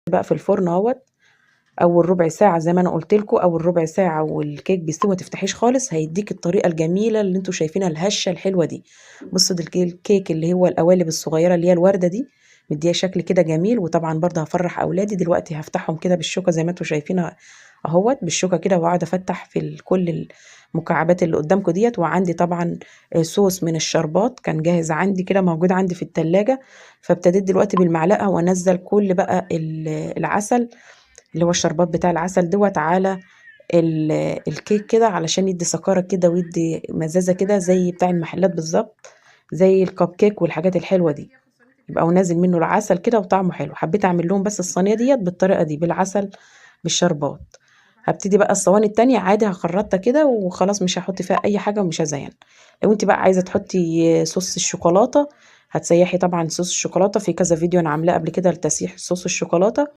بقى في الفرن اهوت اول ربع ساعه زي ما انا قلت لكم، اول ربع ساعه والكيك بيستوي ما تفتحيش خالص، هيديك الطريقه الجميله اللي انتوا شايفينها الهشه الحلوه دي. بصوا ده الكيك اللي هو القوالب الصغيره اللي هي الورده دي، مديها شكل كده جميل. وطبعا برضه هفرح اولادي دلوقتي، هفتحهم كده بالشوكه زي ما انتوا شايفينها اهوت بالشوكه كده، واقعد افتح في كل المكعبات اللي قدامكم ديت. وعندي طبعا صوص من الشربات كان جاهز عندي كده موجود عندي في التلاجة، فابتديت دلوقتي بالمعلقه وانزل كل بقى العسل اللي هو الشربات بتاع العسل دوت على الكيك كده، علشان يدي سكارة كده ويدي مزازة كده زي بتاع المحلات بالظبط، زي الكب كيك والحاجات الحلوة دي، يبقى ونازل منه العسل كده وطعمه حلو. حبيت اعمل لهم بس الصينية ديت بالطريقة دي بالعسل بالشربات. هبتدي بقى الصواني التانية عادي هخرطها كده وخلاص، مش هحط فيها اي حاجة ومش هزين. لو انت بقى عايزة تحطي صوص الشوكولاتة، هتسيحي طبعا صوص الشوكولاتة في كذا فيديو انا عاملاه قبل كده لتسييح صوص الشوكولاتة.